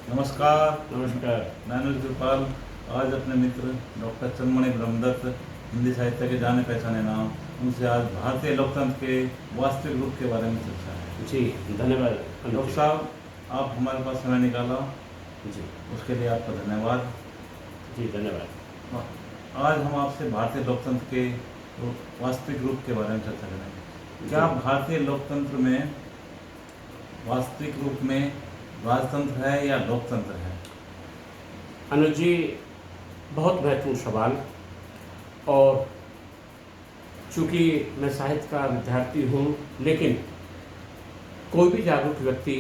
नमस्कार। नमस्कार। मैं अनुज कृपाल। आज अपने मित्र डॉक्टर चंद्रमणि ब्रह्मदत्त, हिंदी साहित्य के जाने पहचाने नाम, उनसे आज भारतीय लोकतंत्र के वास्तविक रूप के बारे में चर्चा है। जी, धन्यवाद अनुज डॉक्टर जी। साहब, आप हमारे पास समय निकाला, जी, उसके लिए आपका धन्यवाद। जी धन्यवाद। आज हम आपसे भारतीय लोकतंत्र के वास्तविक रूप के बारे में चर्चा करेंगे। क्या भारतीय लोकतंत्र में वास्तविक रूप में राजतंत्र है या लोकतंत्र है? अनुज जी, बहुत महत्वपूर्ण सवाल। और चूँकि मैं साहित्य का विद्यार्थी हूँ, लेकिन कोई भी जागरूक व्यक्ति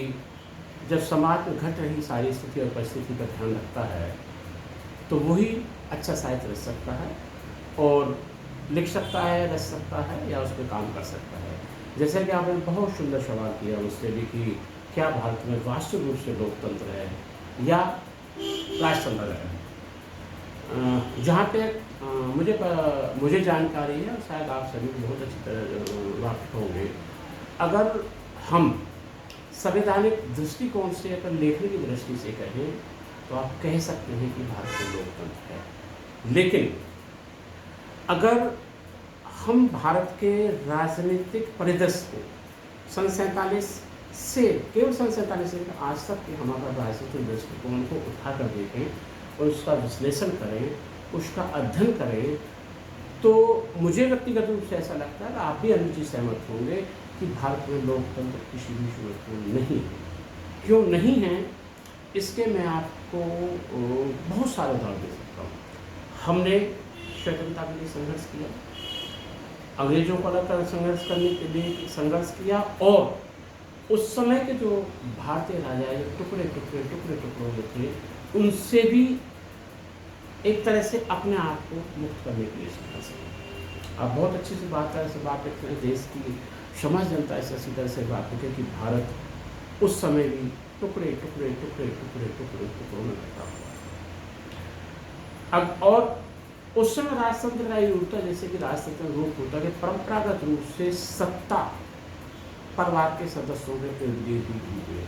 जब समाज में घट रही सारी स्थिति और परिस्थिति का ध्यान रखता है तो वही अच्छा साहित्य रच सकता है और लिख सकता है, रच सकता है या उस पर काम कर सकता है। जैसे कि आपने बहुत सुंदर सवाल किया मुझसे भी कि क्या भारत में वास्तविक रूप से लोकतंत्र है या राजतंत्र है। जहाँ पे मुझे जानकारी है और शायद आप सभी बहुत अच्छी तरह वाकिफ होंगे, अगर हम संवैधानिक दृष्टिकोण से अगर लेखन की दृष्टि से कहें तो आप कह सकते हैं कि भारत में लोकतंत्र है। लेकिन अगर हम भारत के राजनीतिक परिदृश्य को सन 47 से केवल सन 47 से आज तक के हमारा राजनीतिक दृष्टिकोण को उठाकर देखें और उसका विश्लेषण करें, उसका अध्ययन करें, तो मुझे व्यक्तिगत रूप से ऐसा लगता है, आप भी अनुचित सहमत होंगे कि भारत में लोकतंत्र किसी भी सूरत में नहीं है। क्यों नहीं है, इसके मैं आपको बहुत सारे उदाहरण दे सकता हूँ। हमने स्वतंत्रता के लिए संघर्ष किया, अंग्रेजों को अलग कर संघर्ष करने के लिए संघर्ष किया, और उस समय के जो भारतीय राजा टुकड़े टुकड़ों में थे, उनसे भी एक तरह से अपने आप को मुक्त करने के लिए संघर्ष किया। आप बहुत अच्छी सी बात है, सब आप एक देश की समाज जनता ऐसे इसी तरह से बात है कि भारत उस समय भी टुकड़े में बटा हुआ। अब और उस समय राजतंत्र का ये होता, जैसे कि राजतंत्र रूप होता है कि परंपरागत रूप से सत्ता परिवार के सदस्यों के इर्द गिर्द ही घूमती है,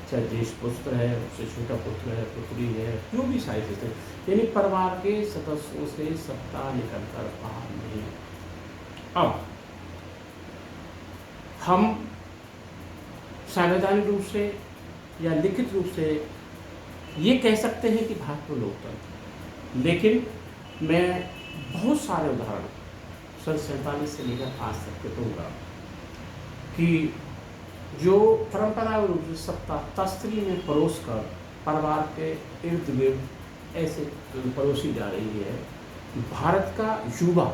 चाहे ज्येष्ठ पुत्र है, उससे छोटा पुत्र है, पुत्री है, जो भी साइज है, यानी परिवार के सदस्यों से सत्ता निकलकर बाहर नहीं। अब हम संवैधानिक रूप से या लिखित रूप से ये कह सकते हैं कि भारत में लोकतंत्र, लेकिन मैं बहुत सारे उदाहरण सन 47 से लेकर आज तक के दूंगा कि जो परंपरागत रूप से सत्ता तस्करी में परोस कर परिवार के इर्द गिर्द ऐसे परोसी जा रही है। भारत का युवा,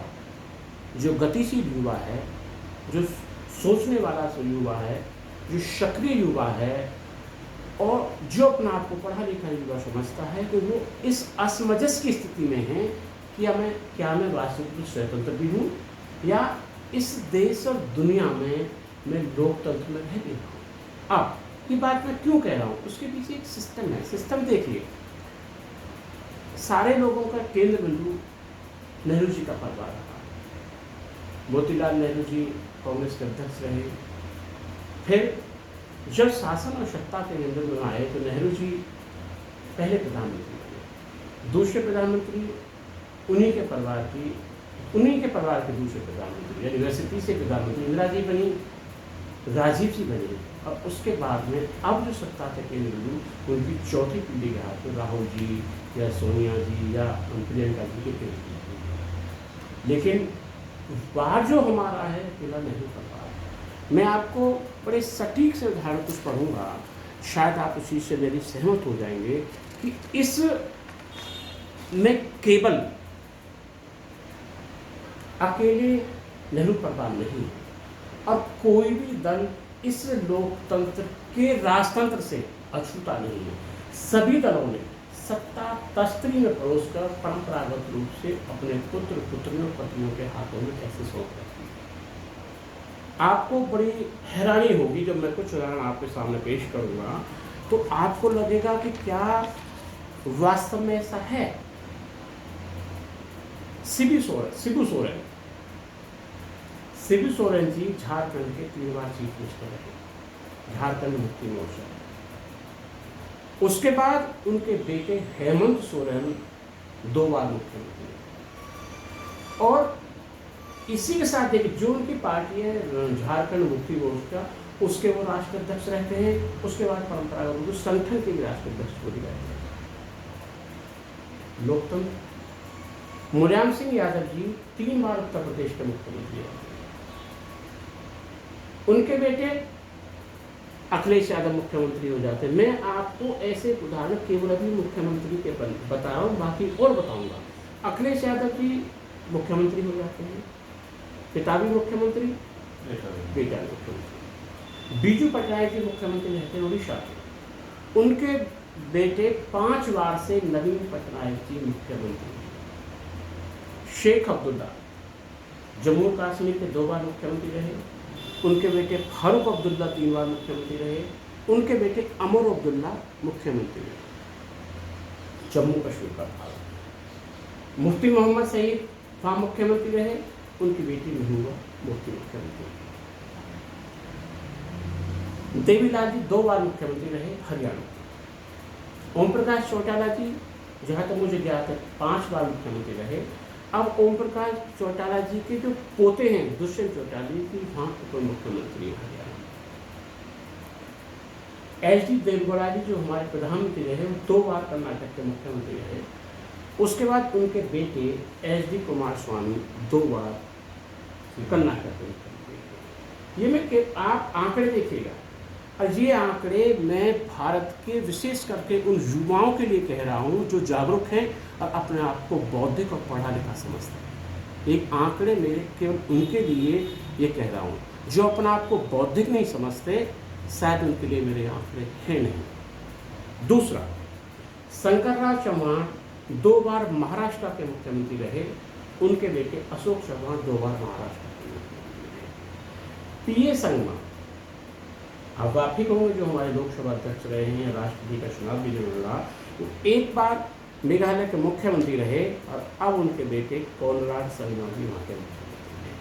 जो गतिशील युवा है, जो सोचने वाला युवा है, जो सक्रिय युवा है, और जो अपना आप को पढ़ा लिखा युवा समझता है कि वो इस असमंजस की स्थिति में है कि क्या मैं राष्ट्रपति स्वतंत्र भी हूँ या इस देश और दुनिया में मैं लोकतंत्र में रह गया हूँ। अब ये बात मैं क्यों कह रहा हूँ, उसके पीछे एक सिस्टम है। सिस्टम देखिए, सारे लोगों का केंद्र बिंदु नेहरू जी का परिवार रहा। मोतीलाल नेहरू जी कांग्रेस के अध्यक्ष रहे। फिर जब शासन और सत्ता के केंद्र में आए तो नेहरू जी पहले प्रधानमंत्री बने। दूसरे प्रधानमंत्री उन्हीं के परिवार के दूसरे प्रधानमंत्री, यानी वैसे तीसरे प्रधानमंत्री इंदिरा जी बनी, राजीव जी बने, और उसके बाद में अब जो सत्ता के केंद्र में उनकी चौथी पीढ़ी के हाथ में राहुल जी या सोनिया जी या प्रियंका जी के केंद्र। लेकिन बाहर जो हमारा है फिलहाल नहीं कर पा रहा। मैं आपको बड़े सटीक से उदाहरण कुछ पढ़ूंगा, शायद आप उसी से मेरी सहमत हो जाएंगे कि इस में केवल अकेले नेहरू परिवार नहीं और कोई भी दल इस लोकतंत्र के राजतंत्र से अछूता नहीं है। सभी दलों ने सत्ता तस्करी में परोसकर परंपरागत रूप से अपने पुत्र पुत्रियों पत्नियों के हाथों में कैसे सौंप रखी। आपको बड़ी हैरानी होगी जब मैं कुछ उदाहरण आपके सामने पेश करूंगा, तो आपको लगेगा कि क्या वास्तव में ऐसा है। शिबू सोरेन जी झारखंड के 3 बार चीफ मिनिस्टर रहे, झारखंड मुक्ति मोर्चा। उसके बाद उनके बेटे हेमंत सोरेन 2 बार मुख्यमंत्री, और इसी के साथ देखिए जो उनकी पार्टी है झारखंड मुक्ति मोर्चा, उसके वो राष्ट्रीय अध्यक्ष रहते हैं। उसके बाद परंपरागत रूप से संगठन के भी राष्ट्रीय अध्यक्ष बने रहते हैं। लोकतंत्र, मुलायम सिंह यादव जी 3 बार उत्तर प्रदेश के मुख्यमंत्री रहे। उनके बेटे अखिलेश यादव मुख्यमंत्री हो जाते हैं। मैं आपको ऐसे उदाहरण केवल अभी मुख्यमंत्री के बता रहा हूँ, बाकी और बताऊंगा। अखिलेश यादव जी मुख्यमंत्री हो जाते हैं, पिता भी मुख्यमंत्री, बेटा भी मुख्यमंत्री। बीजू पटनायक जी मुख्यमंत्री रहते हैं उड़ीसा के, उनके बेटे 5 बार से नवीन पटनायक जी मुख्यमंत्री। शेख अब्दुल्ला जम्मू कश्मीर के 2 बार मुख्यमंत्री रहे। उनके बेटे फारूक अब्दुल्ला 3 बार मुख्यमंत्री रहे। उनके बेटे अमर अब्दुल्ला मुख्यमंत्री रहे जम्मू कश्मीर का भाग। मुफ्ती मोहम्मद सईद वहाँ मुख्यमंत्री रहे। उनकी बेटी महबूबा मुफ्ती मुख्यमंत्री। देवीलाल जी 2 बार मुख्यमंत्री रहे हरियाणा। ओम प्रकाश चौटाला जी जहाँ तक मुझे ज्ञात है 5 बार मुख्यमंत्री रहे। अब ओम प्रकाश चौटाला जी के जो पोते हैं दुष्यंत चौटाला जी वहाँ उप मुख्यमंत्री हरियाणा। एच.डी. देवगौड़ा जी जो हमारे प्रधानमंत्री रहे वो 2 बार कर्नाटक के मुख्यमंत्री रहे। उसके बाद उनके बेटे एच.डी. कुमार स्वामी 2 बार कर्नाटक के मुख्यमंत्री रहे। ये मैं आप आंकड़े देखिएगा, और ये आंकड़े मैं भारत के विशेष करके उन युवाओं के लिए कह रहा हूँ जो जागरूक हैं और अपने आप को बौद्धिक और पढ़ा लिखा समझते हैं। एक आंकड़े मेरे केवल उनके लिए ये कह रहा हूँ जो अपने आप को बौद्धिक नहीं समझते, शायद उनके लिए मेरे आंकड़े हैं नहीं। दूसरा, शंकरराव चौहान 2 बार महाराष्ट्र के मुख्यमंत्री रहे। उनके बेटे अशोक चौहान 2 बार महाराष्ट्र के मुख्यमंत्री रहे। पी.ए. संगमा, अब आप ही कहोगे जो हमारे लोकसभा अध्यक्ष रहे हैं, राष्ट्रपति का चुनाव भी जो लड़ा, तो 1 बार मेघालय के मुख्यमंत्री रहे और अब उनके बेटे कोनराड संगमा भी वहाँ के मुख्यमंत्री हैं।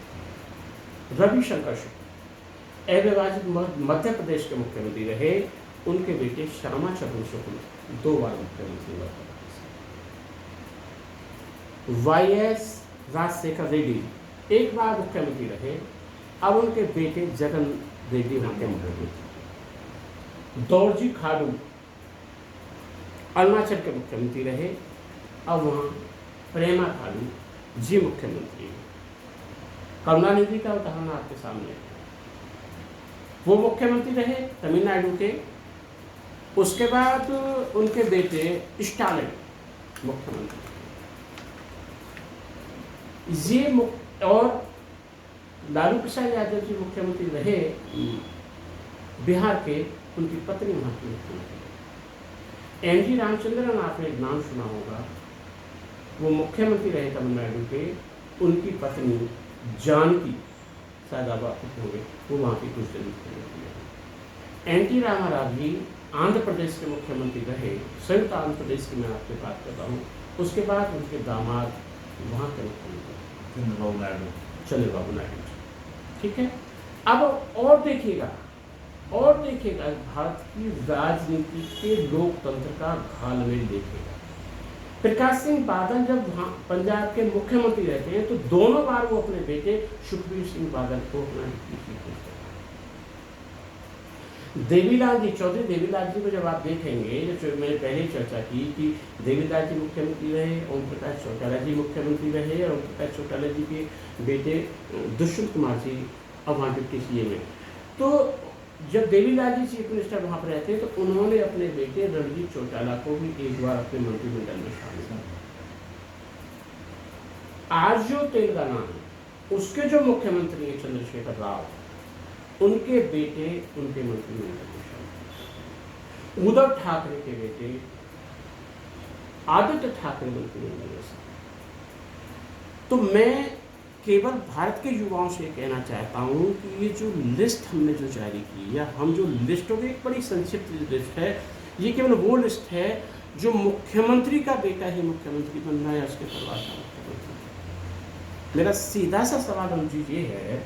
रविशंकर शुक्ल अविभाजित मध्य प्रदेश के मुख्यमंत्री रहे। उनके बेटे श्यामा चरण शुक्ल 2 बार मुख्यमंत्री हुआ। वाई.एस. राजशेखर रेड्डी 1 बार मुख्यमंत्री रहे। अब उनके बेटे जगन रेड्डी वहाँ के मुख्यमंत्री। दौड़जी खाडू अरुणाचल के मुख्यमंत्री रहे। अब वहाँ प्रेमा खाडू जी मुख्यमंत्री हैं। करुणानिधि का उदाहरण आपके सामने है, वो मुख्यमंत्री रहे तमिलनाडु के। उसके बाद उनके बेटे स्टालिन मुख्यमंत्री ये और लालू प्रसाद यादव जी मुख्यमंत्री रहे बिहार के। उनकी पत्नी वहाँ की मुख्यमंत्री। एन.जी. रामचंद्रन आपने नाम सुना होगा, वो मुख्यमंत्री रहे तमिलनाडु के। उनकी पत्नी जानकी, शायद आप होंगे, वो वहाँ की कुछ दिन मुख्यमंत्री रहे। एन.टी. रामाराव जी आंध्र प्रदेश के मुख्यमंत्री रहे। संयुक्त आंध्र प्रदेश की मैं आपसे बात कर रहा हूँ। उसके बाद उनके दामाद वहाँ के मुख्यमंत्री चंद्रबाबू नायडू। ठीक है, अब और देखिएगा भारत की राजनीति के लोकतंत्र का घालमेल देखिएगा। प्रकाश सिंह बादल जब पंजाब के मुख्यमंत्री रहते हैं तो दोनों बार वो अपने बेटे सुखबीर सिंह बादल को अपना देवीलाल जी, चौधरी देवीलाल जी को जब आप देखेंगे, जब मैंने पहले चर्चा की कि देवीलाल जी मुख्यमंत्री रहे, ओम प्रकाश चौटाला जी मुख्यमंत्री रहे, और ओम प्रकाश चौटाला जी के बेटे दुष्यंत कुमार जी अब वहाँ डिप्टी सीएम में। तो जब देवीलाल जी चीफ मिनिस्टर वहाँ पर रहते तो उन्होंने अपने बेटे रणजीत चौटाला को भी 1 बार अपने मंत्रिमंडल में शामिल किया। आज जो तेलंगाना है उसके जो मुख्यमंत्री हैं चंद्रशेखर राव, उनके बेटे उनके मंत्रिमंडल में शामिल। उद्धव ठाकरे के बेटे आदित्य ठाकरे मंत्रिमंडल में शामिल। तो मैं केवल भारत के युवाओं से कहना चाहता हूँ कि ये जो लिस्ट हमने जो जारी की, या हम जो लिस्ट होगी, एक बड़ी संक्षिप्त लिस्ट है, ये केवल वो लिस्ट है जो मुख्यमंत्री का बेटा ही मुख्यमंत्री बनना है, उसके परिवार का मुख्यमंत्री। मेरा सीधा सा सवाल अनुजी ये है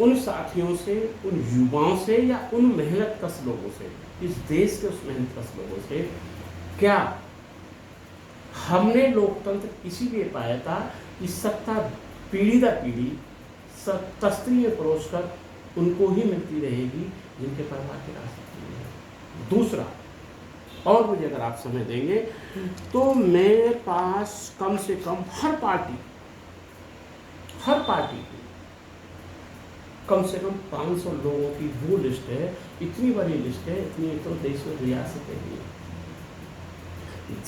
उन साथियों से, उन युवाओं से, या उन मेहनत कश लोगों से इस देश के उस मेहनतकश लोगों से, क्या हमने लोकतंत्र इसीलिए पाया था कि सत्ता पीढ़ी दर पीढ़ी तस्ती में परोस कर उनको ही मिलती रहेगी जिनके परिवार की राजनीति है। दूसरा, और मुझे अगर आप समय देंगे तो मेरे पास कम से कम हर पार्टी की कम से कम 500 लोगों की वो लिस्ट है। इतनी बड़ी लिस्ट है, इतनी तो देश में रियासतें भी हैं।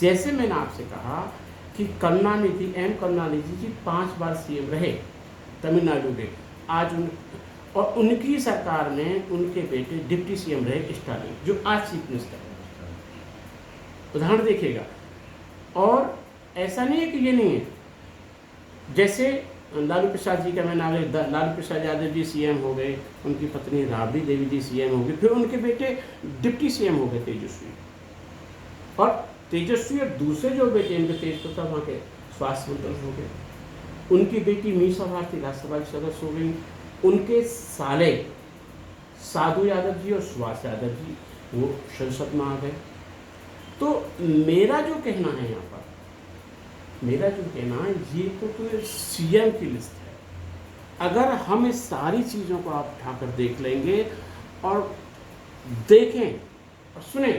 जैसे मैंने आपसे कहा कि करुणानिधि, एम करुणानिधि जी 5 बार सीएम रहे तमिलनाडु के, आज और उनकी सरकार में उनके बेटे डिप्टी सीएम रहे स्टालिन, जो आज चीफ मिनिस्टर है। उदाहरण देखिएगा। और ऐसा नहीं है कि ये नहीं है, जैसे लालू प्रसाद जी का मैं नाम ले, लालू प्रसाद यादव जी सीएम हो गए, उनकी पत्नी राबड़ी देवी जी सीएम हो गए, फिर उनके बेटे डिप्टी सीएम हो गए तेजस्वी, और तेजस्वी और दूसरे जो बेटे इनके तेज प्रताप वहाँ के स्वास्थ्य मंत्री हो गए, उनकी बेटी मीसा भारती राज्यसभा की सदस्य हो गई, उनके साले साधु यादव जी और सुभाष यादव जी वो संसद में आ गए। तो मेरा जो कहना है यहाँ पर, मेरा जो कहना है, ये तो सीएम की लिस्ट है। अगर हम इस सारी चीज़ों को आप उठाकर देख लेंगे और देखें और सुने,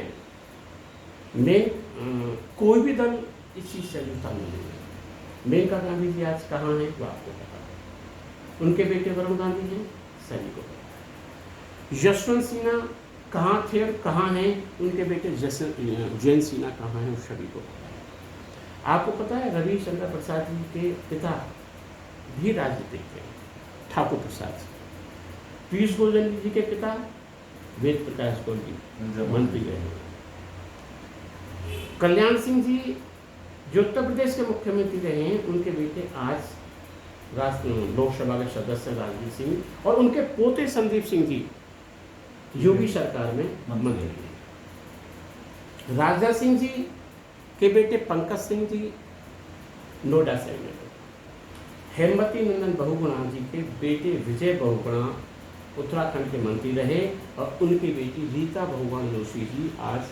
कोई भी दल इस चीज़ से जुड़ता नहीं है। मेनका गांधी जी आज कहाँ हैं वो आपको पता है, उनके बेटे वरुण गांधी हैं, सभी को पता है। यशवंत सिन्हा कहाँ थे और कहाँ हैं, उनके बेटे जयंत सिन्हा कहाँ हैं, उस सभी को पता है। आपको पता है रविशंकर प्रसाद जी के पिता भी राजनीतिक थे, ठाकुर प्रसाद जी। पीयूष गोयल जी के पिता वेद प्रकाश गोयल जी मंत्री रहे। कल्याण सिंह जी जो उत्तर प्रदेश के मुख्यमंत्री रहे हैं, उनके बेटे आज लोकसभा के सदस्य राजवीर सिंह, और उनके पोते संदीप सिंह जी योगी सरकार में मंत्री हैं। राजा सिंह जी के बेटे पंकज सिंह जी नोएडा से हैं। हेमवती नंदन बहुगुणा जी के बेटे विजय बहुगुणा उत्तराखंड के मंत्री रहे, और उनकी बेटी रीता बहुगुणा जोशी जी आज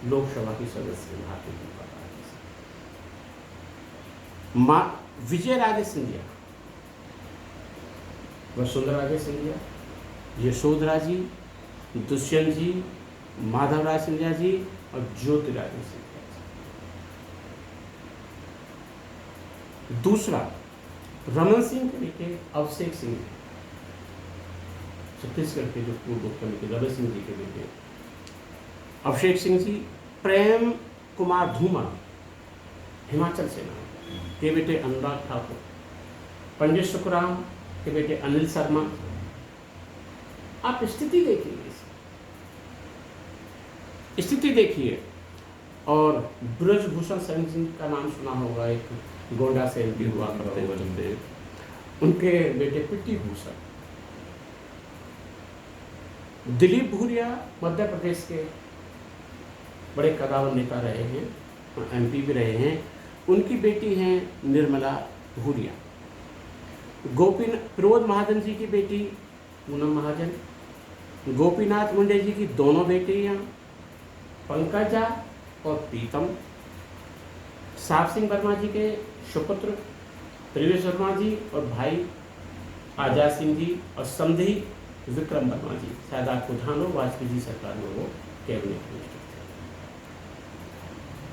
लोकसभा की सदस्य हैं भारतीय जनता पार्टी से। विजय राजे सिंधिया, वसुंधरा राजे सिंधिया, यशोधरा जी, दुष्यंत जी, माधव राज सिंधिया जी और ज्योतिरादित्य सिंधिया जी। दूसरा, रमन सिंह के बेटे अभिषेक सिंह, छत्तीसगढ़ के जो पूर्व मुख्यमंत्री रमन सिंह जी के बेटे अभिषेक सिंह जी। प्रेम कुमार धूमल हिमाचल सेना के बेटे अनुराग ठाकुर। पंडित सुखराम के बेटे अनिल शर्मा। आप स्थिति देखिए, स्थिति देखिए। और ब्रजभूषण सिंह जी का नाम सुना होगा, एक गोंडा से एमपी हुआ करते थे, उनके बेटे पिट्टी भूषण। दिलीप भूरिया मध्य प्रदेश के बड़े कदावर नेता रहे हैं, एमपी भी रहे हैं, उनकी बेटी हैं निर्मला भूरिया। प्रमोद महाजन जी की बेटी पूनम महाजन। गोपीनाथ मुंडे जी की दोनों बेटियां पंकजा और प्रीतम। साफ सिंह वर्मा जी के सुपुत्र प्रवेश वर्मा जी और भाई आजाद सिंह जी, और समधी विक्रम वर्मा जी। शायद आपको ध्यान हो, वाजपेयी जी सरकार में वो कैबिनेट मिनिस्टर थे।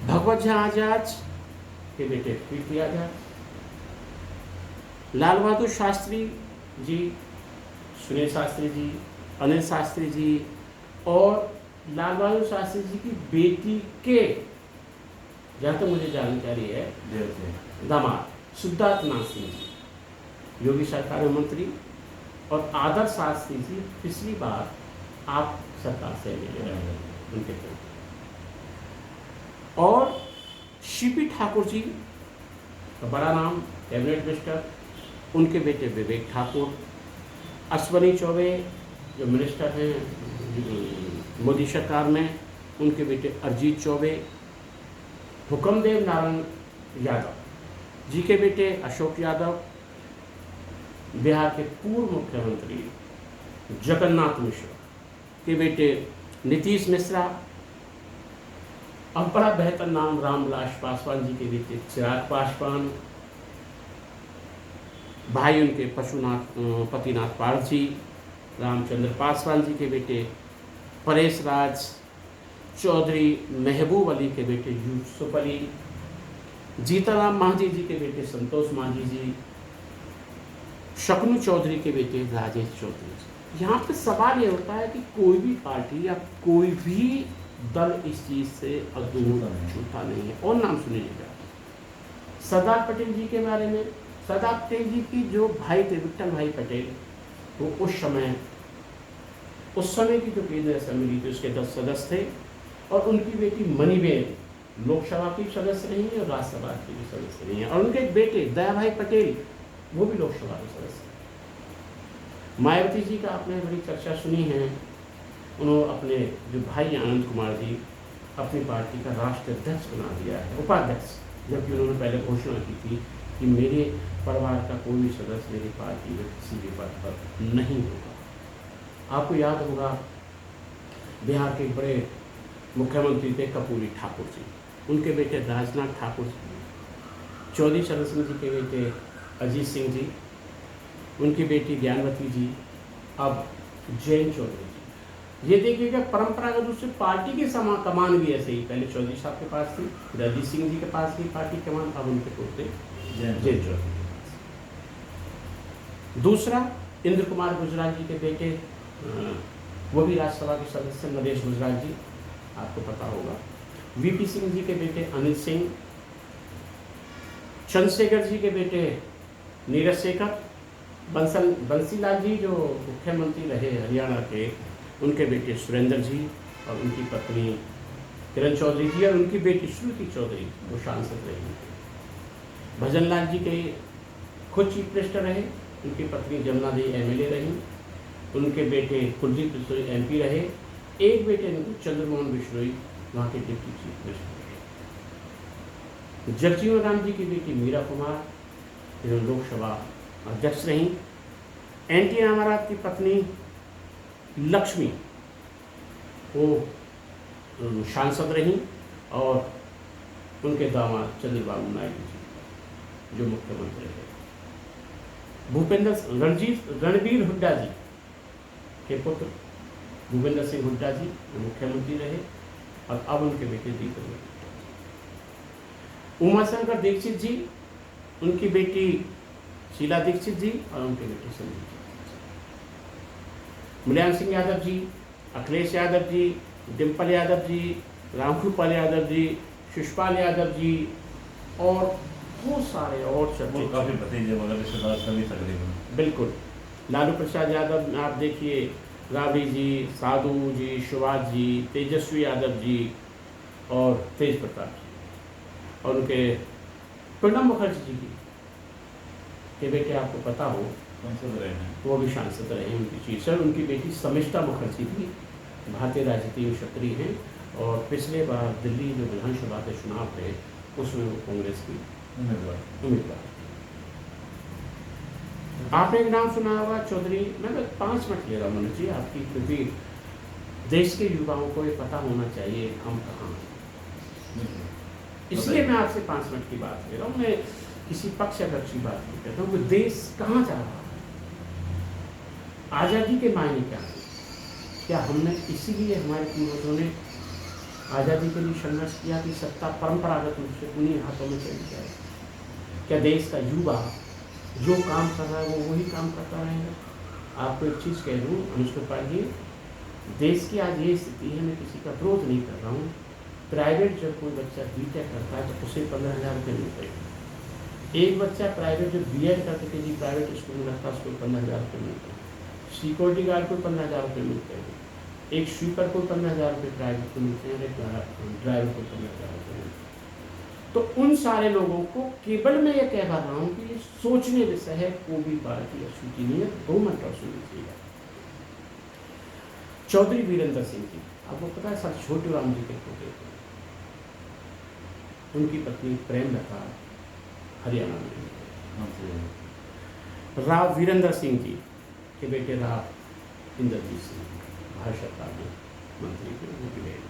भगवत झा आजाद के बेटे प्रीति आजाद। लाल बहादुर शास्त्री जी, सुनील शास्त्री जी, अनिल शास्त्री जी, और लाल बहादुर शास्त्री जी की बेटी के, जहाँ तक मुझे जानकारी है, दामाद सिद्धार्थ नाथ सिंह जी योगी सरकार में मंत्री, और आदर्श शास्त्री जी पिछली बार आप सरकार से मिले रहे उनके पुत्र। और सीपी ठाकुर जी का बड़ा नाम, कैबिनेट मिनिस्टर, उनके बेटे विवेक ठाकुर। अश्वनी चौबे जो मिनिस्टर हैं मोदी सरकार में, उनके बेटे अरिजीत चौबे। हुक्मदेव नारायण यादव जी के बेटे अशोक यादव। बिहार के पूर्व मुख्यमंत्री जगन्नाथ मिश्र के बेटे नीतीश मिश्रा, अब बड़ा बेहतर नाम रामविलास पासवान जी के बेटे चिराग पासवान, भाई उनके पतिनाथ पाल जी, रामचंद्र पासवान जी के बेटे परेश राज, चौधरी महबूब अली के बेटे यूसुफ अली, जीताराम मांझी जी के बेटे संतोष मांझी जी, शकुनी चौधरी के बेटे राजेश चौधरी जी। यहाँ पे सवाल ये होता है कि कोई भी पार्टी या कोई भी दल इस चीज़ से अदूर छूटा नहीं है। और नाम सुनिएगा, सरदार पटेल जी के बारे में। सरदार पटेल जी की जो भाई थे विट्ठल भाई पटेल, वो उस समय की जो केंद्रीय असेंबली थी उसके 10 सदस्य थे, और उनकी बेटी मणिबेन लोकसभा की सदस्य रही है और राज्यसभा की भी सदस्य रही है, और उनके बेटे दया भाई पटेल वो भी लोकसभा के सदस्य हैं। मायावती जी का आपने बड़ी चर्चा सुनी है, उन्होंने अपने जो भाई आनंद कुमार जी अपनी पार्टी का राष्ट्रीय अध्यक्ष बना दिया है, उपाध्यक्ष, जबकि उन्होंने पहले घोषणा की थी कि मेरे परिवार का कोई भी सदस्य मेरी पार्टी में किसी भी पद पर नहीं होगा। आपको याद होगा बिहार के बड़े मुख्यमंत्री थे कर्पूरी ठाकुर जी, उनके बेटे राजनाथ ठाकुर जी, चौधरी चरण सिंह जी के बेटे अजीत सिंह जी, उनकी बेटी ज्ञानवती जी, अब जैन चौधरी जी। ये देखिएगा परंपरागत रूप से पार्टी की कमान भी ऐसे ही, पहले चौधरी साहब के पास थी, फिर अजीत सिंह जी के पास थी पार्टी कमान, अब उनके पोते जैन चौधरी के पास। दूसरा इंद्र कुमार गुजराल जी के बेटे, वो भी राज्यसभा के सदस्य नरेश गुजराल जी, आपको पता होगा। वीपी सिंह जी के बेटे अनिल सिंह, चंद्रशेखर जी के बेटे नीरज शेखर, बंसीलाल जी जो मुख्यमंत्री रहे हरियाणा के, उनके बेटे सुरेंद्र जी और उनकी पत्नी किरण चौधरी जी, और उनकी बेटी श्रुति चौधरी वो सांसद रही। भजनलाल जी के खुद चीफ मिनिस्टर रहे, उनकी पत्नी जमुना देवी एमएलए रही, उनके बेटे कुलदीप बिश्नोई एमपी रहे, एक बेटे चंद्रमोहन बिश्नोई वहाँ के डिप्टी चीफ मिनिस्टर रहे। जगजीवन राम जी की बेटी मीरा कुमार जिन्होंने लोकसभा अध्यक्ष रहीं। एनटी रामाराव की पत्नी लक्ष्मी वो सांसद रहीं, और उनके दामाद चंद्रबाबू नायडू जी जो मुख्यमंत्री रहे। रणबीर हुड्डा जी के पुत्र भूपेंद्र सिंह हुड्डा जी मुख्यमंत्री रहे, और अब उनके बेटे दीपक हुड्डा। उमाशंकर दीक्षित जी, उनकी बेटी शीला दीक्षित जी और उनके बेटे संजीव जी। मुलायम सिंह यादव जी, अखिलेश यादव जी, डिम्पल यादव जी, रामकृपाल यादव जी, शिशपाल यादव जी, और बहुत सारे और काफी भतीजे वगैरह रिश्तेदार सभी तकरीबन। बिल्कुल। लालू प्रसाद यादव आप देखिए, राबड़ी जी, साधु जी, सुभाष जी, तेजस्वी यादव जी और तेज प्रताप जी, और उनके प्रणब मुखर्जी जी के बेटे आपको पता हो सांसद रहे हैं, वो भी सांसद रहे हैं उनकी चीज सर। उनकी बेटी समिष्टा मुखर्जी भी भारतीय राजनीति में सक्रिय हैं, और पिछले बार दिल्ली जो विधानसभा के चुनाव थे उसमें वो कांग्रेस की उम्मीदवार। आपने एक नाम सुना होगा चौधरी, मैं बस 5 मिनट ले रहा हूँ मनोज जी आपकी, क्योंकि देश के युवाओं को ये पता होना चाहिए हम कहाँ हैं, इसलिए मैं आपसे 5 मिनट की बात ले रहा हूँ। मैं किसी पक्ष या पक्ष की बात नहीं करता हूँ कि देश कहाँ जा रहा है, आज़ादी के मायने क्या है, क्या हमने इसीलिए हमारे पूर्वजों ने आज़ादी के लिए संघर्ष किया कि सत्ता परंपरागत रूप से उन्हीं हाथों में चली जाए? क्या देश का युवा जो काम कर रहा है वो वही काम करता रहेगा? आपको एक चीज़ कह दूँ अनुज कृपाल जी, देश की आज ये स्थिति है, मैं किसी का विरोध नहीं कर रहा हूँ, प्राइवेट जब कोई बच्चा बीटेक करता है तो उसे 15,000 रुपये मिलते हैं। एक बच्चा प्राइवेट जो बीएड करके जी प्राइवेट स्कूल में लगता है उसको 15,000 रुपये मिलते हैं। सिक्योरिटी गार्ड को 15,000 रुपये मिलते हैं, एक स्वीपर को 15,000 रुपये प्राइवेट को मिलते हैं, एक ड्राइवर को 15,000 रुपये मिलते हैं। तो उन सारे लोगों को केवल मैं ये कह रहा हूँ कि ये सोचने विषय है, कोई भी पार्टी या सूची नहीं है। 2 मिनट और सुन लीजिएगा। चौधरी वीरेंद्र सिंह जी, आपको पता है सर छोटू राम जी के पोते थे, उनकी पत्नी प्रेमलता हरियाणा में। राव वीरेंद्र सिंह जी के बेटे राव इंद्रजीत सिंह भारत सरकार में मंत्री थे, उनकी बहन।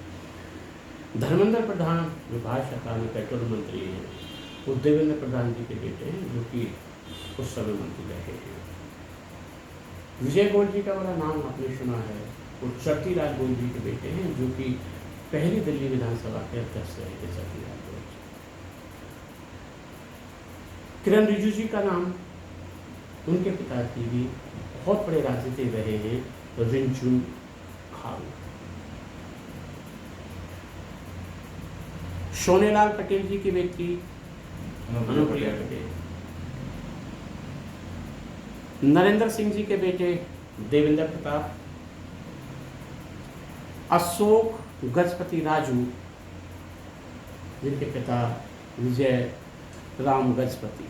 धर्मेंद्र प्रधान जो भारत सरकार में पेट्रोल मंत्री हैं, वो देवेंद्र प्रधान जी के बेटे हैं, जो कि उस समय मंत्री रहे हैं। विजय गोयल जी का बड़ा नाम आपने सुना है, वो चरती लाल गोयल जी के बेटे हैं, जो कि पहली दिल्ली विधानसभा के अध्यक्ष रहे थे, चरती लाल गोयल जी। किरण रिजिजू जी का नाम, उनके पिताजी भी बहुत बड़े राजनीतिक रहे हैं, रिंचू खान। सोनेलाल पटेल जी की बेटी अनुप्रिया पटेल। नरेंद्र सिंह जी के बेटे देवेंद्र प्रताप। अशोक गजपति राजू, जिनके पिता विजय राम गजपति,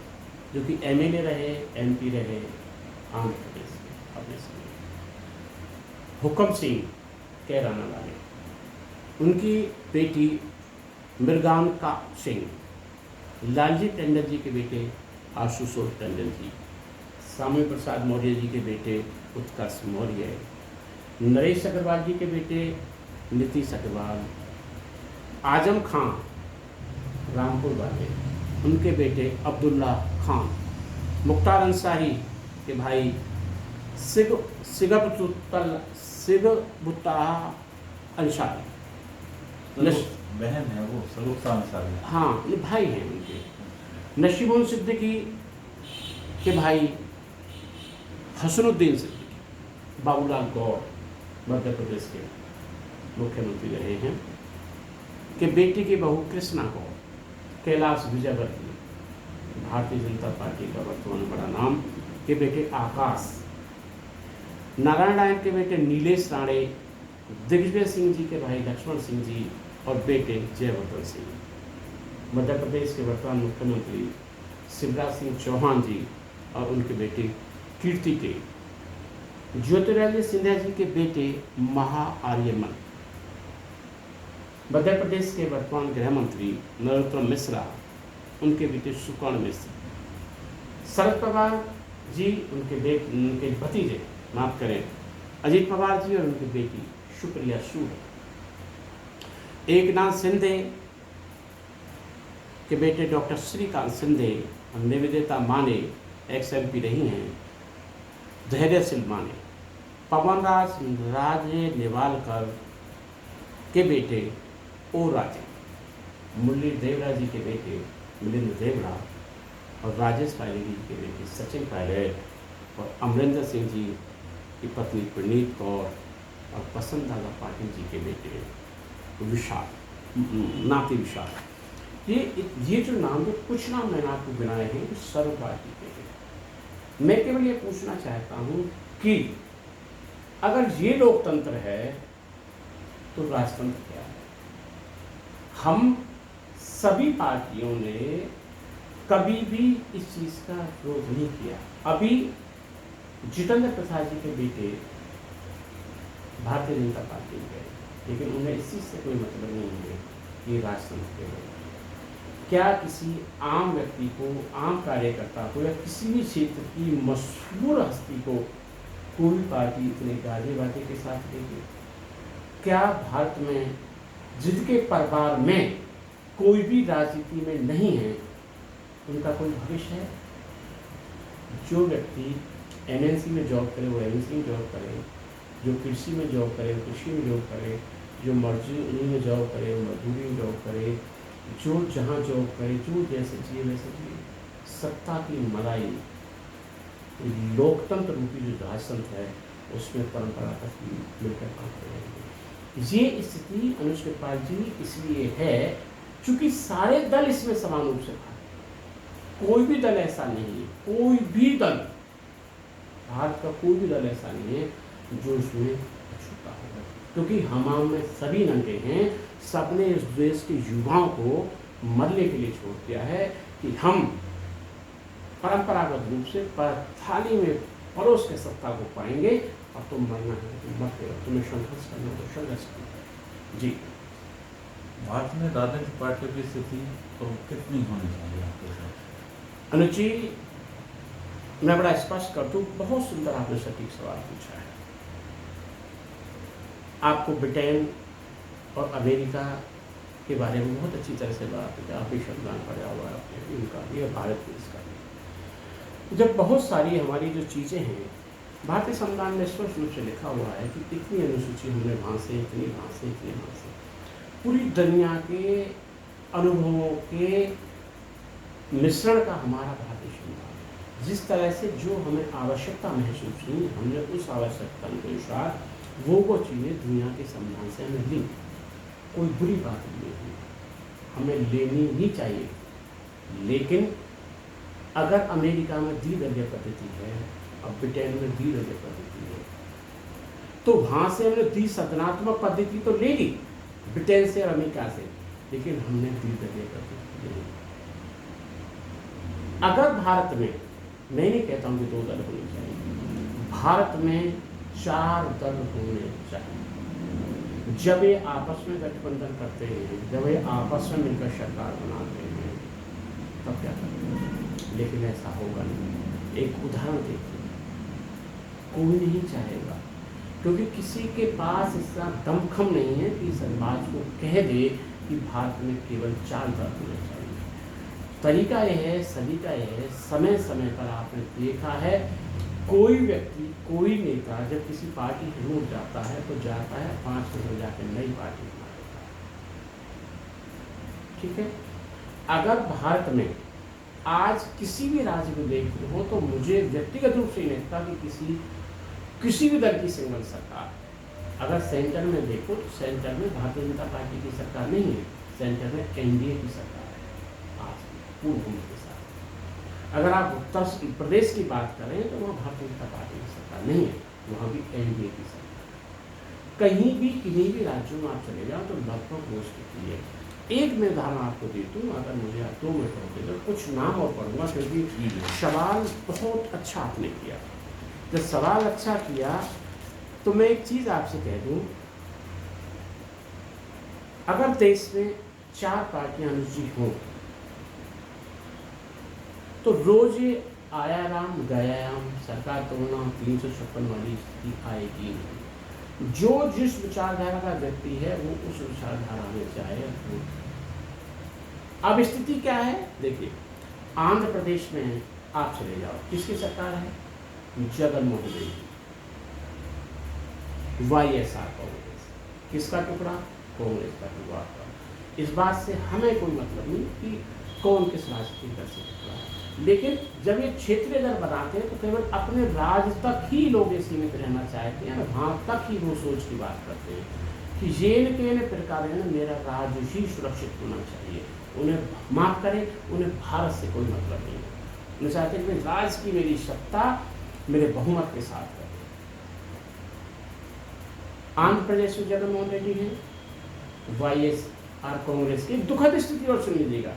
जो कि एमएलए रहे, एमपी रहे आंध्र प्रदेश के अपने समय। हुक्म सिंह कैराना वाले, उनकी बेटी मृगांका सिंह। लालजी टंडन जी के बेटे आशुतोष टंडन जी। स्वामी प्रसाद मौर्य जी के बेटे उत्कर्ष मौर्य। नरेश अग्रवाल जी के बेटे नीतीश अग्रवाल। आजम खान रामपुर वाले, उनके बेटे अब्दुल्ला खान। मुख्तार अंसारी के भाई सिगबुत्ता अंसारी, बहन है वो सरुख्ता अंसारी। हाँ, ये भाई हैं उनके। नशीमुद्दीन सिद्दीकी के भाई हसनुद्दीन सिद्दीकी। बाबूलाल गौर मध्य प्रदेश के मुख्यमंत्री रहे हैं, के बेटी की बहू कृष्णा गौर। कैलाश विजयवर्गीय, भारतीय जनता पार्टी का वर्तमान बड़ा नाम, के बेटे आकाश। नारायण रायन के बेटे नीलेश राणे। दिग्विजय सिंह जी के भाई लक्ष्मण सिंह जी और बेटे जयवर्धन सिंह। मध्य प्रदेश के वर्तमान मुख्यमंत्री शिवराज सिंह चौहान जी और उनके बेटे कीर्ति के। ज्योतिरादित्य सिंधिया जी के बेटे महा आर्यमन। मध्य प्रदेश के वर्तमान गृह मंत्री नरोत्तम मिश्रा, उनके बेटे सुकर्ण मिश्र। शरद पवार जी, उनके भतीजे, माफ करें, अजीत पवार जी और उनकी बेटी सुप्रिया सुले। एकनाथ शिंदे के बेटे डॉक्टर श्रीकांत शिंदे और निवेदिता माने, एक्स एमपी रही हैं। धैर्यशील माने। पवन राजे नेवालकर के बेटे ओ राजे। मुरली देवरा जी के बेटे मिलिंद देवरा और राजेश पायलट जी के बेटे सचिन पायलट और अमरिंदर सिंह जी की पत्नी प्रणीत कौर और पसंद दादा पाटिल जी के बेटे विशाल, नाती विशाल। ये जो नाम, जो कुछ नाम मैंने आपको गिनाए हैं, वो सर्व पार्टी के हैं। मैं केवल ये पूछना चाहता हूँ कि अगर ये लोकतंत्र है तो राजतंत्र क्या है? हम सभी पार्टियों ने कभी भी इस चीज़ का विरोध नहीं किया। अभी जितेंद्र प्रसाद जी के बेटे भारतीय जनता पार्टी में गए, लेकिन उन्हें इस चीज़ से कोई मतलब नहीं है कि राजतंत्र के लोग। क्या किसी आम व्यक्ति को, आम कार्यकर्ता को या किसी भी क्षेत्र की मशहूर हस्ती को कोई पार्टी इतने गाजे बाजे के साथ देगी? क्या भारत में जिनके परिवार में कोई भी राजनीति में नहीं है, उनका कोई भविष्य है? जो व्यक्ति एमएनसी में जॉब करे वो एमएनसी में जॉब करे, जो कृषि में जॉब करे वो कृषि में जॉब करे, जो मजदूरी में जॉब करे वो मजदूरी में जॉब करे, जो जहाँ जॉब करे, जो जैसे जिए वैसे जिए। सत्ता की मलाई, लोकतंत्र रूपी जो राजतंत्र है, उसमें परंपरागत मिलकर काम करेंगे। ये स्थिति अनुज कृपाल जी इसलिए है क्योंकि सारे दल इसमें समान रूप से खा। कोई भी दल ऐसा नहीं है, कोई भी दल, भारत का कोई भी दल ऐसा नहीं है जो इसमें छूटा होगा, क्योंकि हम में सभी नंगे हैं। सबने इस देश के युवाओं को मरने के लिए छोड़ दिया है कि हम परंपरागत रूप से थाली में परोस के सत्ता को पाएंगे और तुम मरना है तुम मत करो, तुम्हें संघर्ष करना तो संघर्ष करना। जी, भारत में राजनीतिक पार्टियों की स्थिति तो कितनी होनी चाहिए आपके साथ? अनुजी, मैं बड़ा स्पष्ट कर दूं, बहुत सुंदर आपने सटीक सवाल पूछा है। आपको ब्रिटेन और अमेरिका के बारे में बहुत अच्छी तरह से बात है, आप भी संविधान पढ़ा हुआ है आपने, इनका भी और भारत में इसका भी। जब बहुत सारी हमारी जो चीज़ें हैं भारतीय संविधान में स्पष्ट रूप से लिखा हुआ है कि इतनी अनुसूची हमने वहाँ से, इतनी वहाँ से, इतनी वहाँ से, पूरी दुनिया के अनुभवों के मिश्रण का हमारा भारतीय संविधान है। जिस तरह से जो हमें आवश्यकता महसूस हुई, हमने उस आवश्यकता के अनुसार वो चीज़ें दुनिया के संविधान से हमें ली। कोई बुरी बात नहीं है, हमें लेनी ही चाहिए। लेकिन अगर अमेरिका में द्विदलीय पद्धति है और ब्रिटेन में द्विदलीय पद्धति है, तो वहाँ से हमने द्विसदनात्मक पद्धति तो ले ली ब्रिटेन से और अमेरिका से, लेकिन हमने द्विदलीय पद्धति ले ली। अगर भारत में, मैं नहीं कहता हूँ कि 2 दल होने चाहिए, भारत में 4 दल होने चाहिए। जब ये आपस में गठबंधन करते हैं, जब ये आपस में मिलकर सरकार बनाते हैं, तब क्या करते हैं? लेकिन ऐसा होगा नहीं। एक उदाहरण देखिए, कोई नहीं चाहेगा, क्योंकि किसी के पास इतना दमखम नहीं है कि समाज को कह दे कि भारत में केवल 4 दल होने चाहिए। तरीका यह है, सलीका यह है, समय समय पर आपने देखा है कोई व्यक्ति, कोई नेता जब किसी पार्टी से रूठ जाता है तो जाता है 5 साल जाकर नई पार्टी बना देता है। ठीक है, अगर भारत में आज किसी भी राज्य को देखते हो तो मुझे व्यक्तिगत रूप से नहीं लगता कि किसी भी दल की सिंगल सरकार, अगर सेंटर में देखो तो सेंटर में भारतीय जनता पार्टी की सरकार नहीं है, सेंटर में एनडीए की सरकार है आज पूर्ण बहुमत के साथ। अगर आप उत्तर प्रदेश की बात करें तो वहाँ भारतीय जनता पार्टी की सरकार नहीं है, वहाँ भी एनडीए की सरकार। कहीं भी किन्हीं भी राज्यों में आप चले जाओ तो लगभग वो स्थिति है। एक मैं उदाहरण आपको देता हूँ, अगर मुझे आप 2 मिनट होते तो कुछ नाम और पढ़ूंगा, क्योंकि सवाल बहुत अच्छा आपने किया। जब सवाल अच्छा किया तो मैं एक चीज़ आपसे कह दूँ, अगर देश में 4 पार्टियां अनुसूचित हों तो रोज ये आयाराम गयाराम सरकार तोड़ना 356 वाली स्थिति आएगी। जो जिस विचारधारा का व्यक्ति है वो उस विचारधारा में जाए। अब स्थिति क्या है देखिए, आंध्र प्रदेश में आप चले जाओ, किसकी सरकार है? जगनमोहन रेड्डी, वाईएसआर कांग्रेस। किसका टुकड़ा? कांग्रेस का टुकड़ा। इस बात से हमें कोई मतलब नहीं कि कौन किस राजनीतिक दल से टुकड़ा है, लेकिन जब ये क्षेत्रीय दल बनाते हैं तो केवल अपने राज्य तक ही लोग ये सीमित रहना चाहते हैं, वहाँ तक ही वो सोच की बात करते हैं कि ये न प्रकार मेरा राज्य ही सुरक्षित होना चाहिए। उन्हें माफ करें, उन्हें भारत से कोई मतलब नहीं है। उन्हें चाहते हैं कि राज्य की मेरी सत्ता मेरे बहुमत के साथ करें। आंध्र प्रदेश में जगनमोहन रेड्डी है, वाईएसआर कांग्रेस की दुखद स्थिति और सुन लीजिएगा,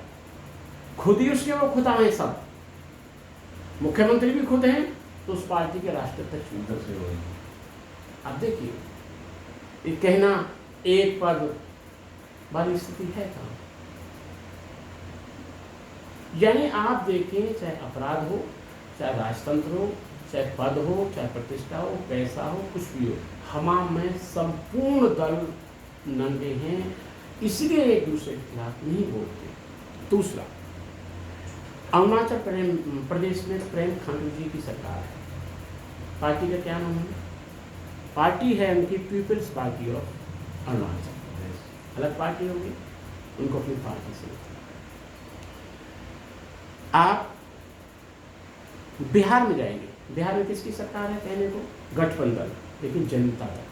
खुद ही उसके वो खुदा हैं, सब मुख्यमंत्री भी खुद हैं, तो उस पार्टी के राष्ट्राध्यक्ष भी। अब देखिए, ये कहना एक पद वाली स्थिति है कहाँ? यानी आप देखें, चाहे अपराध हो, चाहे राजतंत्र हो, चाहे पद हो, चाहे प्रतिष्ठा हो, पैसा हो, कुछ भी हो, हमाम में संपूर्ण दल नंगे हैं, इसलिए एक दूसरे के खिलाफ नहीं बोलते। दूसरा, अरुणाचल प्रदेश में प्रेम खंडू जी की सरकार है। पार्टी का क्या नाम है? पार्टी है उनकी peoples party of Arunachal Pradesh. अलग पार्टी होगी, उनको अपनी पार्टी से। आप बिहार में जाएंगे, बिहार में किसकी सरकार है? कहने को गठबंधन, लेकिन जनता दल।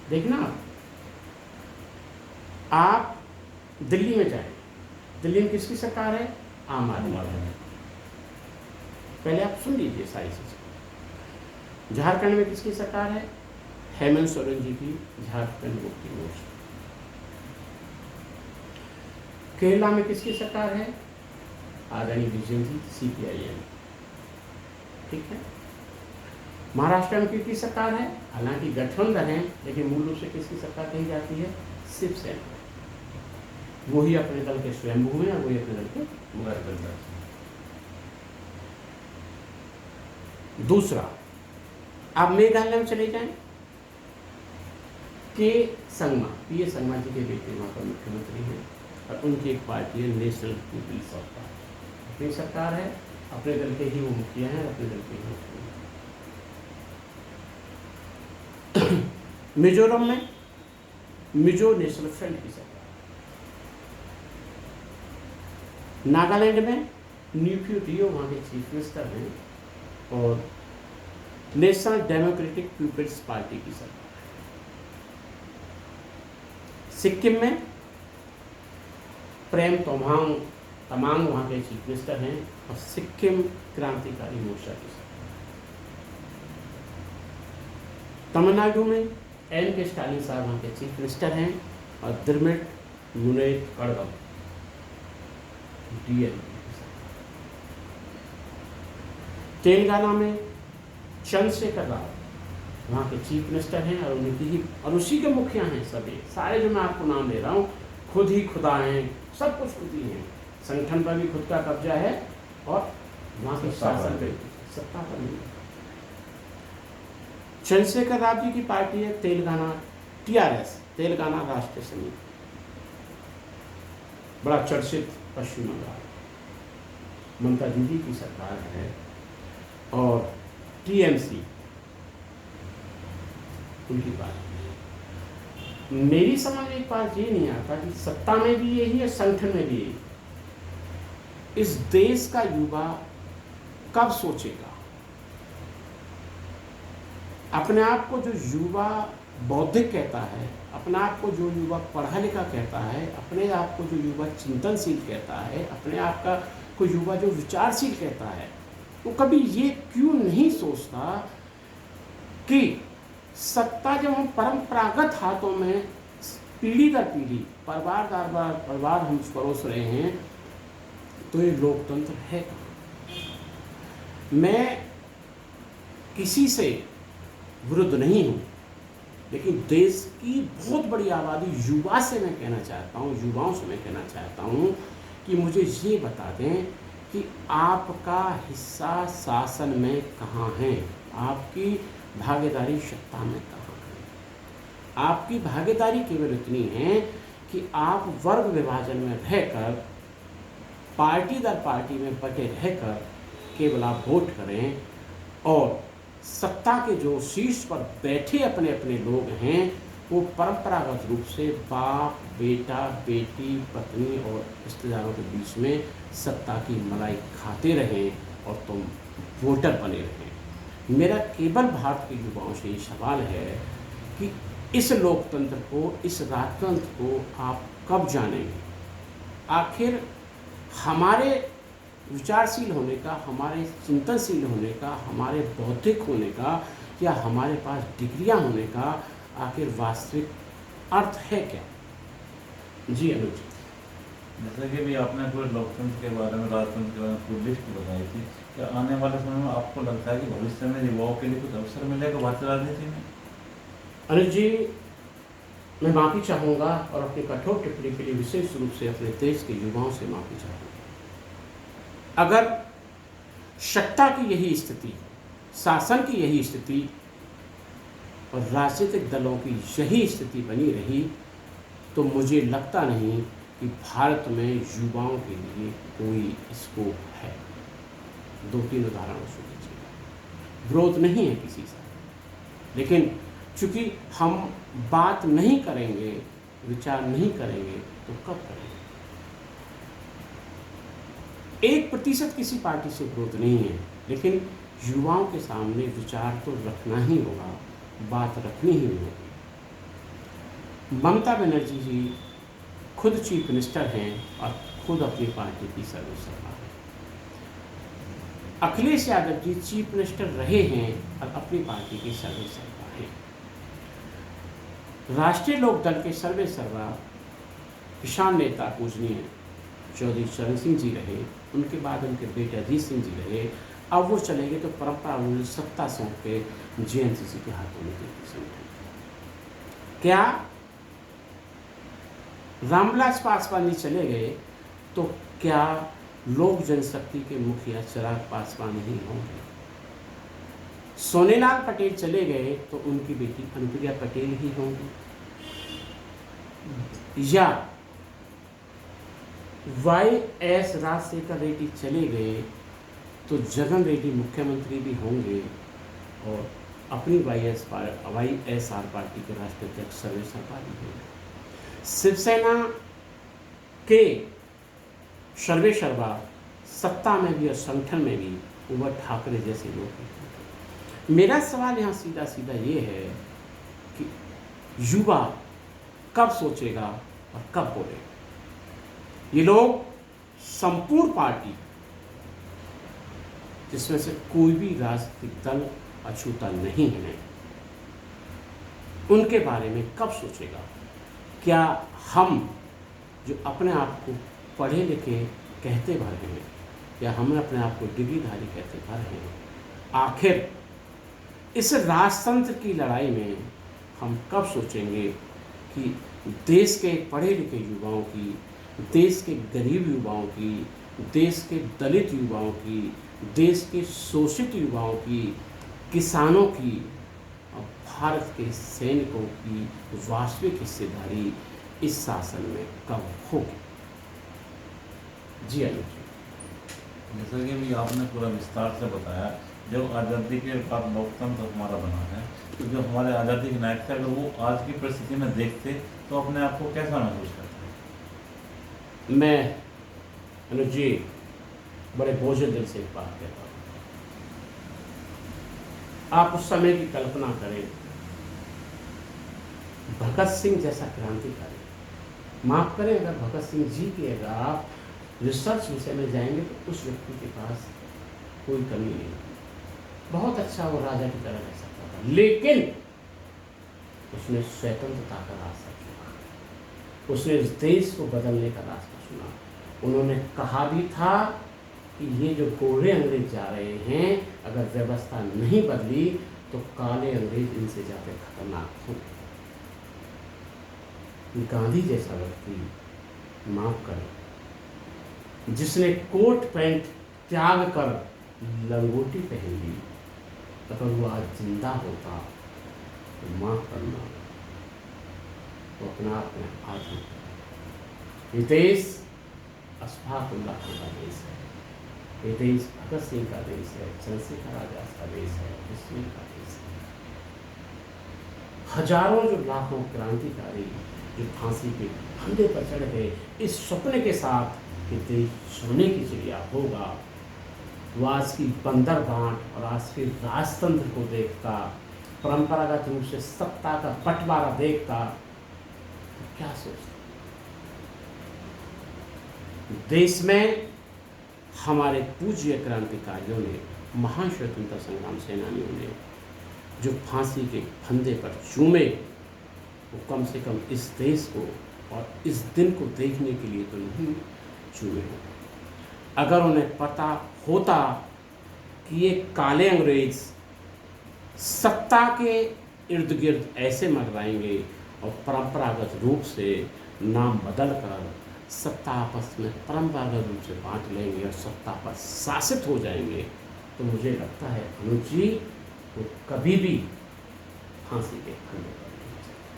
देखना, आप दिल्ली में जाएं, दिल्ली में किसकी सरकार है? आम आदमी। पहले आप सुन लीजिए सारी चीजें। झारखंड में किसकी सरकार है? हेमंत सोरेन जी की झारखंड मुक्ति मोर्चा। केरला में किसकी सरकार है? आदरणीय विजयन जी, सीपीआईएम। ठीक है। महाराष्ट्र में किसकी सरकार है? हालांकि गठबंधन है, लेकिन मूल रूप से किसकी सरकार कही जाती है? शिवसेना। वही अपने दल के स्वयंभू हैं और वही अपने दल के मुगल। दूसरा, आप मेघालय में चले जाएं, के संगमा, पी ए संगमा जी के बेटे वहाँ पर मुख्यमंत्री हैं और उनकी एक पार्टी है नेशनल पीपल्स पार्टी। अपनी सरकार है, अपने दल के ही वो मुखिया हैं, अपने दल के ही मुखिया हैं। मिजोरम में मिजो नेशनल फ्रंट की सरकार, नागालैंड में न्यूफ्यू रियो वहाँ के चीफ मिनिस्टर हैं और नेशनल डेमोक्रेटिक पीपल्स पार्टी की सरकार। सिक्किम में प्रेम तमांग वहाँ के चीफ मिनिस्टर हैं और सिक्किम क्रांतिकारी मोर्चा की सरकार। तमिलनाडु में एम के स्टालिन साहब वहाँ के चीफ मिनिस्टर हैं और दिरमिट यूनाइट कड़गम डीएम। तेलंगाना में चंद्रशेखर राव वहाँ के चीफ मिनिस्टर हैं और उसी के मुखिया हैं सभी सारे जो मैं आपको नाम ले रहा हूँ, खुद ही खुदा हैं, सब कुछ खुद ही हैं। संगठन पर भी खुद का कब्जा है और वहाँ के शासन पे सत्ता पर नहीं। चंद्रशेखर राव जी की पार्टी है तेलंगाना TRS, तेलंगाना राष्ट्रीय समिति, बड़ा चर्चित पश्चिम बंगाल। ममता दीदी की सरकार है और TMC उनकी बात। मेरी समझ में एक बात ये नहीं आता कि सत्ता में भी यही है, संगठन में भी यही। इस देश का युवा कब सोचेगा? अपने आप को जो युवा बौद्धिक कहता है, अपने आप को जो युवा पढ़ा लिखा कहता है, अपने आप को जो युवा चिंतनशील कहता है, अपने आप का कोई युवा जो विचारशील कहता है, वो कभी ये क्यों नहीं सोचता कि सत्ता जब हम परंपरागत हाथों में पीढ़ी दर पीढ़ी, परिवार दर परिवार हम परोस रहे हैं, तो ये लोकतंत्र है कहाँ? मैं किसी से विरुद्ध नहीं हूँ, लेकिन देश की बहुत बड़ी आबादी युवाओं से मैं कहना चाहता हूँ कि मुझे ये बता दें कि आपका हिस्सा शासन में कहाँ है, आपकी भागीदारी सत्ता में कहाँ है। आपकी भागीदारी केवल इतनी है कि आप वर्ग विभाजन में रहकर, पार्टी दर पार्टी में बटे रहकर केवल आप वोट करें और सत्ता के जो शीर्ष पर बैठे अपने अपने लोग हैं वो परंपरागत रूप से बाप, बेटा, बेटी, पत्नी और रिश्तेदारों के बीच में सत्ता की मलाई खाते रहें और तुम वोटर बने रहें। मेरा केवल भारत के युवाओं से ये सवाल है कि इस लोकतंत्र को, इस राजतंत्र को आप कब जानेंगे? आखिर हमारे विचारशील होने का, हमारे चिंतनशील होने का, हमारे बौद्धिक होने का या हमारे पास डिग्रियां होने का आखिर वास्तविक अर्थ है क्या? जी अनुज, जैसे कि भी आपने पूरे लोकतंत्र के बारे में, राजतंत्र के बारे में पूरी लिस्ट बताई थी, क्या आने वाले समय में आपको लगता है कि भविष्य में युवाओं के लिए कुछ अवसर मिलेगा भारतीय राजनीति में? अनुज जी, मैं माफ़ी चाहूँगा और अपनी कठोर टिप्पणी के लिए विशेष रूप से अपने देश के युवाओं से माफ़ी चाहूँगा। अगर सत्ता की यही स्थिति, शासन की यही स्थिति और राजनीतिक दलों की यही स्थिति बनी रही तो मुझे लगता नहीं कि भारत में युवाओं के लिए कोई स्कोप है। 2-3 उदाहरण सुन लीजिए। विरोध नहीं है किसी से, लेकिन चूंकि हम बात नहीं करेंगे, विचार नहीं करेंगे तो कब करेंगे? 1% किसी पार्टी से विरोध नहीं है, लेकिन युवाओं के सामने विचार तो रखना ही होगा, बात रखनी ही होगी। ममता बनर्जी जी खुद चीफ मिनिस्टर हैं और खुद अपनी पार्टी की सर्वसर्वा है। अखिलेश यादव जी चीफ मिनिस्टर रहे हैं और अपनी पार्टी की सर्वसर्वा हैं। राष्ट्रीय लोकदल के सर्वेसर्वा किसान नेता पूजनीय चौधरी चरण सिंह जी रहे, उनके बाद उनके बेटे अजीत सिंह जी रहे। अब वो चले गए तो परंपरा उन्होंने सत्ता सौंप के JNCC के हाथों में दी। क्या रामविलास पासवान जी चले गए तो क्या लोक जनशक्ति के मुखिया चिराग पासवान ही होंगे? सोनेलाल पटेल चले गए तो उनकी बेटी अनुप्रिया पटेल ही होंगी, या YS राजशेखर रेड्डी चले गए तो जगन रेड्डी मुख्यमंत्री भी होंगे और अपनी YSR पार्टी के राष्ट्रीय अध्यक्ष सर्वेसर्वा भी होंगे। शिवसेना के सर्वेसर्वा सत्ता में भी और संगठन में भी उद्धव ठाकरे जैसे लोग हैं। मेरा सवाल यहाँ सीधा सीधा ये है कि युवा कब सोचेगा और कब बोलेगा। ये लोग संपूर्ण पार्टी जिसमें से कोई भी राजनीतिक दल अछूता नहीं है, उनके बारे में कब सोचेगा। क्या हम जो अपने आप को पढ़े लिखे कहते भर हैं या हम अपने आप को डिग्रीधारी कहते भर हैं, आखिर इस राजतंत्र की लड़ाई में हम कब सोचेंगे कि देश के पढ़े लिखे युवाओं की, देश के गरीब युवाओं की, देश के दलित युवाओं की, देश के शोषित युवाओं की, किसानों की और भारत के सैनिकों की वास्तविक हिस्सेदारी इस शासन में कब होगी। जी अनुज जी, जैसा कि अभी आपने पूरा विस्तार से बताया, जब आज़ादी के बाद लोकतंत्र हमारा बना है, तो जो हमारे आज़ादी के नायक थे, अगर वो आज की परिस्थिति में देखते तो अपने आप को कैसा महसूस करते? मैं अनुज जी बड़े बोझिल दिल से एक बात कहता हूँ। आप उस समय की कल्पना करें, भगत सिंह जैसा क्रांतिकारी, माफ करें अगर भगत सिंह जी की अगर आप रिसर्च विषय में जाएंगे तो उस व्यक्ति के पास कोई कमी नहीं, बहुत अच्छा वो राजा की तरह रह सकता था, लेकिन उसने स्वतंत्रता का रास्ता चुना, उसने इस देश को बदलने का रास्ता चुना। उन्होंने कहा भी था कि ये जो गोरे अंग्रेज जा रहे हैं, अगर व्यवस्था नहीं बदली तो काले अंग्रेज इनसे ज़्यादा खतरनाक होंगे। गांधी जैसा व्यक्ति, माफ करें, जिसने कोट पैंट त्याग कर लंगोटी पहन ली, अगर वो आज जिंदा होता तो माफ करना, वो अपना आप में आज होता। ये देश अशफाकुल्लाह का देश है, ये देश भगत सिंह का देश है, चंद्रशेखर आजाद का देश है, बिस्मिल का देश है। हजारों जो लाखों क्रांतिकारी जो फांसी के फंदे पर चढ़ गए इस सपने के साथ कि देश सोने की चिड़िया होगा, वो आज की बंदर बांट और आज के राजतंत्र को देखता, परंपरागत रूप से सत्ता का बंटवारा देखता तो क्या सोचता। देश में हमारे पूज्य क्रांतिकारियों ने, महान स्वतंत्रता संग्राम सेनानियों ने जो फांसी के फंदे पर चूमे, वो कम से कम इस देश को और इस दिन को देखने के लिए तो नहीं चूमे। अगर उन्हें पता होता कि ये काले अंग्रेज सत्ता के इर्द गिर्द ऐसे मंडराएंगे और परंपरागत रूप से नाम बदल कर सत्ता आपस में परंपरागत रूप से बांट लेंगे और सत्ता पर शासित हो जाएंगे, तो मुझे लगता है अनुज जी वो कभी भी फांसी के फंदे पर नहीं जाएंगे।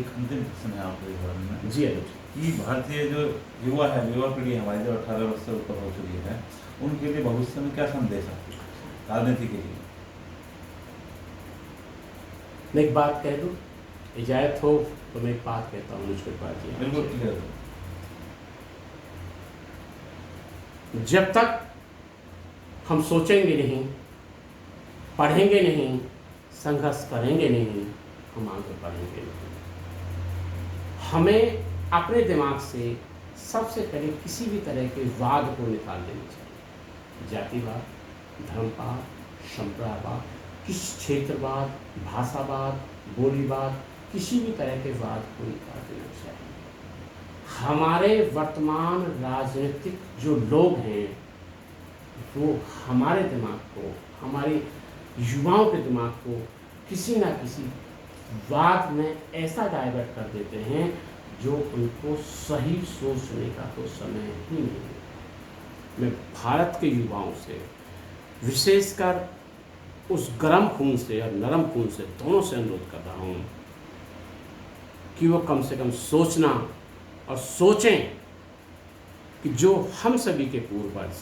एक अंतिम प्रश्न है आपके बारे में। जी अनुज, कि भारतीय जो युवा है, युवा पीढ़ी हमारी जो 18 वर्ष से ऊपर हो चुकी है, उनके लिए भविष्य में क्या संदेश है राजनीति के लिए? मैं एक बात कह दूं, इजाजत हो तो मैं एक बात कहता हूँ अनुज कृपाल जी। बिल्कुल क्लियर। जब तक हम सोचेंगे नहीं, पढ़ेंगे नहीं, संघर्ष करेंगे नहीं, हम आगे बढ़ेंगे नहीं। हमें अपने दिमाग से सबसे पहले किसी भी तरह के वाद को निकाल देना चाहिए। जातिवाद, धर्मवाद, संप्रदायवाद, किस क्षेत्रवाद, भाषावाद, बोलीवाद, किसी भी तरह के वाद को निकाल देना चाहिए। हमारे वर्तमान राजनीतिक जो लोग हैं वो हमारे दिमाग को, हमारे युवाओं के दिमाग को किसी ना किसी वाद में ऐसा डाइवर्ट कर देते हैं जो उनको सही सोचने का तो समय ही नहीं है। मैं भारत के युवाओं से, विशेषकर उस गर्म खून से और नरम खून से दोनों से अनुरोध कर रहा हूँ कि वो कम से कम सोचना और सोचें कि जो हम सभी के पूर्वज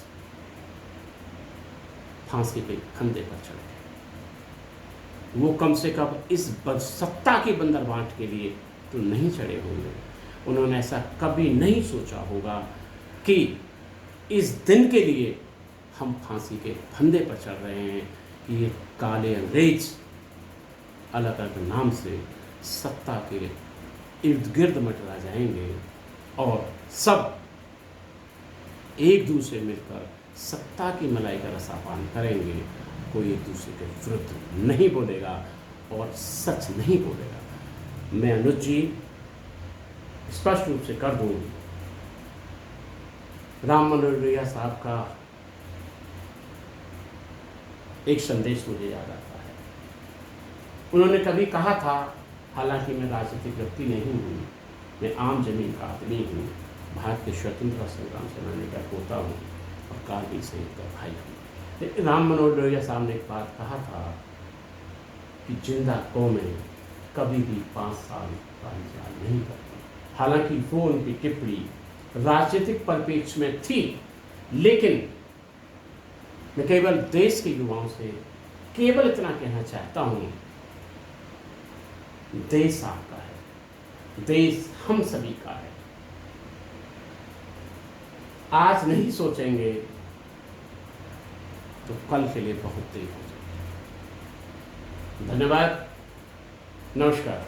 फांसी के फंदे पर चढ़े, वो कम से कम इस सत्ता की बंदरगांठ के लिए तो नहीं चढ़े होंगे। उन्होंने ऐसा कभी नहीं सोचा होगा कि इस दिन के लिए हम फांसी के फंदे पर चढ़ रहे हैं कि ये काले अंग्रेज अलग अलग नाम से सत्ता के इर्द गिर्द मंडरा जाएंगे और सब एक दूसरे मिलकर सत्ता की मलाई का रसापान करेंगे। कोई एक दूसरे के विरुद्ध नहीं बोलेगा और सच नहीं बोलेगा। मैं अनुज जी स्पष्ट रूप से कर दूं, राम मनोहर लोहिया साहब का एक संदेश मुझे याद आता है। उन्होंने कभी कहा था, हालांकि मैं राजनीतिक व्यक्ति नहीं हूँ, मैं आम जमीन का आदमी हूँ, भारत के स्वतंत्रता संग्राम सेनानी का पोता हूँ और कारगिल सैनिक का भाई हूँ। लेकिन राम मनोहर लोहिया साहब ने एक बात कहा था कि जिंदा कौमें कभी भी 5 साल का इंतजार नहीं करती। हालांकि वो उनकी टिप्पणी राजनीतिक परिप्रेक्ष्य में थी, लेकिन मैं केवल देश के युवाओं से केवल इतना कहना चाहता हूँ, देश आपका है, देश हम सभी का है। आज नहीं सोचेंगे तो कल के लिए बहुत देर हो जाएगी। धन्यवाद, नमस्कार।